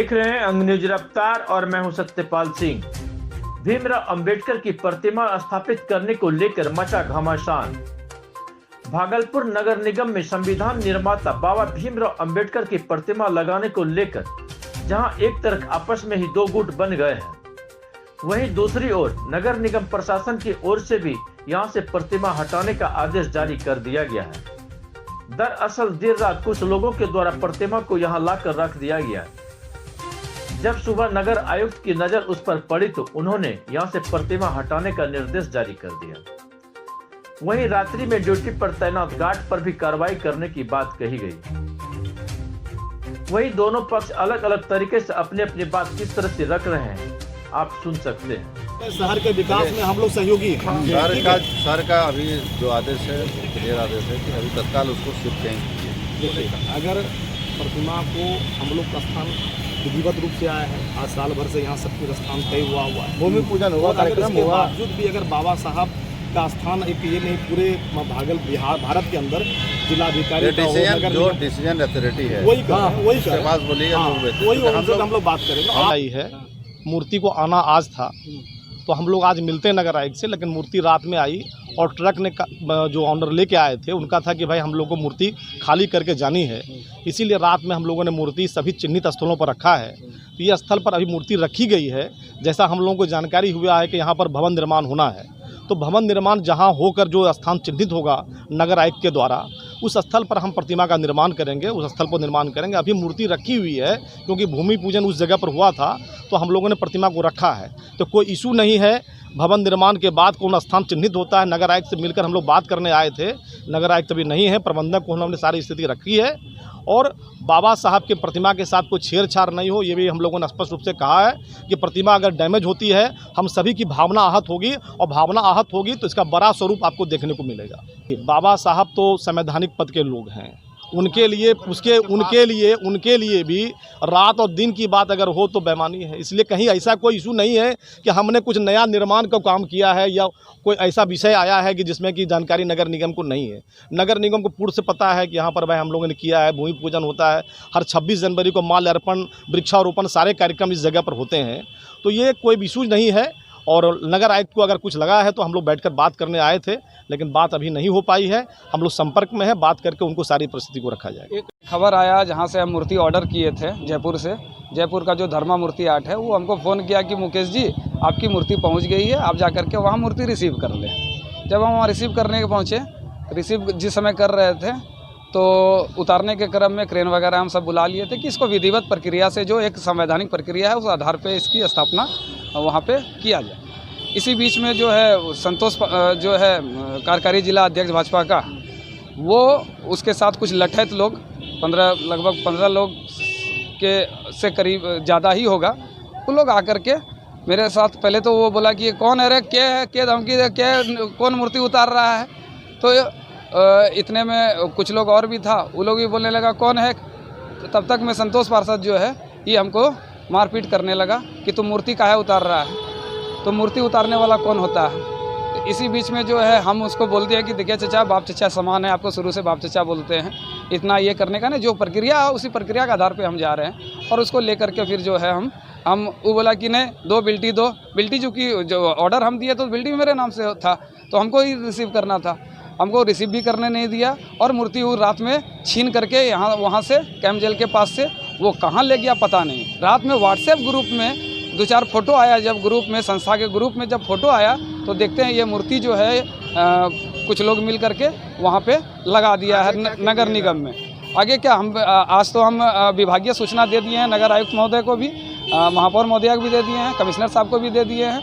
देख रहे हैं अंग न्यूज रफ्तार और मैं हूं सत्यपाल सिंह। भीमराव अंबेडकर की प्रतिमा स्थापित करने को लेकर मचा घमासान। भागलपुर नगर निगम में संविधान निर्माता बाबा भीमराव अंबेडकर की प्रतिमा लगाने को लेकर जहां एक तरफ आपस में ही दो गुट बन गए हैं, वहीं दूसरी ओर नगर निगम प्रशासन की ओर से भी यहां से प्रतिमा हटाने का आदेश जारी कर दिया गया है। दरअसल देर रात कुछ लोगों के द्वारा प्रतिमा को यहां लाकर रख दिया गया। जब सुबह नगर आयुक्त की नजर उस पर पड़ी तो उन्होंने यहां से प्रतिमा हटाने का निर्देश जारी कर दिया। वहीं रात्रि में ड्यूटी पर तैनात गार्ड पर भी कार्रवाई करने की बात कही गई। वहीं दोनों पक्ष अलग अलग तरीके से अपनी अपनी बात किस तरह से रख रहे हैं आप सुन सकते हैं। शहर के विकास में हम लोग सहयोगी हैं। सर का अभी जो आदेश है क्लियर आदेश है कि अभी तत्काल उसको शिफ्ट करेंगे। अगर प्रतिमा को हम लोग का स्थान विधिवत रूप से आया है, आज साल भर से यहाँ सब कुछ स्थान तय हुआ है, भूमि पूजन हुआ, कार्यक्रम हुआ, बावजूद भी अगर बाबा साहब का स्थान एक ये नहीं पूरे भारत के अंदर जिलाधिकारी जो डिसीजन अथॉरिटी है वही हम लोग बात करेंगे। आई है मूर्ति को आना आज था तो हम लोग आज मिलते हैं नगर आयुक्त से, लेकिन मूर्ति रात में आई और ट्रक ने जो ऑनर लेके आए थे उनका था कि भाई हम लोग को मूर्ति खाली करके जानी है, इसीलिए रात में हम लोगों ने मूर्ति सभी चिन्हित स्थलों पर रखा है। तो ये स्थल पर अभी मूर्ति रखी गई है। जैसा हम लोगों को जानकारी हुआ है कि यहाँ पर भवन निर्माण होना है, तो भवन निर्माण जहाँ होकर जो स्थान चिन्हित होगा नगर आयुक्त के द्वारा उस स्थल पर हम प्रतिमा का निर्माण करेंगे, उस स्थल पर निर्माण करेंगे। अभी मूर्ति रखी हुई है क्योंकि भूमि पूजन उस जगह पर हुआ था तो हम लोगों ने प्रतिमा को रखा है, तो कोई इशू नहीं है। भवन निर्माण के बाद कौन स्थान चिन्हित होता है, नगर आयुक्त से मिलकर हम लोग बात करने आए थे, नगर आयुक्त अभी नहीं है, प्रबंधक को हमने सारी स्थिति रखी है और बाबा साहब के प्रतिमा के साथ कोई छेड़छाड़ नहीं हो, ये भी हम लोगों ने स्पष्ट रूप से कहा है कि प्रतिमा अगर डैमेज होती है हम सभी की भावना आहत होगी और भावना आहत होगी तो इसका बड़ा स्वरूप आपको देखने को मिलेगा। बाबा साहब तो संवैधानिक पद के लोग हैं, उनके लिए भी रात और दिन की बात अगर हो तो बेईमानी है। इसलिए कहीं ऐसा कोई इशू नहीं है कि हमने कुछ नया निर्माण का काम किया है या कोई ऐसा विषय आया है कि जिसमें कि जानकारी नगर निगम को नहीं है। नगर निगम को पूर्व से पता है कि यहाँ पर भाई हम लोगों ने किया है, भूमि पूजन होता है, हर 26 जनवरी को माल्यार्पण, वृक्षारोपण सारे कार्यक्रम इस जगह पर होते हैं, तो ये कोई इशू नहीं है। और नगर आयुक्त को अगर कुछ लगा है तो हम लोग बैठकर बात करने आए थे, लेकिन बात अभी नहीं हो पाई है। हम लोग संपर्क में है, बात करके उनको सारी परिस्थिति को रखा जाएगा। एक खबर आया जहां से हम मूर्ति ऑर्डर किए थे जयपुर से, जयपुर का जो धर्मा मूर्ति आर्ट है वो हमको फ़ोन किया कि मुकेश जी आपकी मूर्ति पहुंच गई है, आप जा करके वहाँ मूर्ति रिसीव कर लें। जब हम वहाँ रिसीव करने के पहुँचे, रिसीव जिस समय कर रहे थे तो उतारने के क्रम में क्रेन वगैरह हम सब बुला लिए थे कि इसको विधिवत प्रक्रिया से जो एक संवैधानिक प्रक्रिया है उस आधार पे इसकी स्थापना वहाँ पे किया जाए। इसी बीच में जो है संतोष जो है कार्यकारी जिला अध्यक्ष भाजपा का, वो उसके साथ कुछ लठैत लोग लगभग 15 लोग के से करीब ज़्यादा ही होगा, वो लोग आकर के मेरे साथ पहले तो वो बोला कि कौन है रे, क्या है, क्या धमकी दे, क्या कौन मूर्ति उतार रहा है। तो इतने में कुछ लोग और भी था, वो लोग भी बोलने लगा कौन है। तब तक में संतोष पार्षद जो है ये हमको मारपीट करने लगा कि तुम मूर्ति काहे उतार रहा है, तो मूर्ति उतारने वाला कौन होता है। तो इसी बीच में जो है हम उसको बोलते हैं कि देखिए चचा, बाप चचा समान है, आपको शुरू से बाप चचा बोलते हैं, इतना ये करने का नहीं, जो प्रक्रिया है उसी प्रक्रिया के आधार पे हम जा रहे हैं। और उसको लेकर के फिर जो है हम वो बोला कि नहीं दो बिल्टी चूँकि जो ऑर्डर हम दिए तो बिल्टी मेरे नाम से था तो हमको ही रिसीव करना था, हमको रिसीव भी करने नहीं दिया और मूर्ति वो रात में छीन करके वहाँ से कैंप जेल के पास से वो कहाँ ले गया पता नहीं। रात में व्हाट्सएप ग्रुप में 2-4 फोटो आया, जब ग्रुप में संस्था के ग्रुप में जब फोटो आया तो देखते हैं ये मूर्ति जो है कुछ लोग मिल करके वहाँ पे लगा दिया है नगर निगम में। आगे क्या हम आज तो हम विभागीय सूचना दे दिए हैं, नगर आयुक्त महोदय को भी, महापौर महोदया को भी दे दिए हैं, कमिश्नर साहब को भी दे दिए हैं।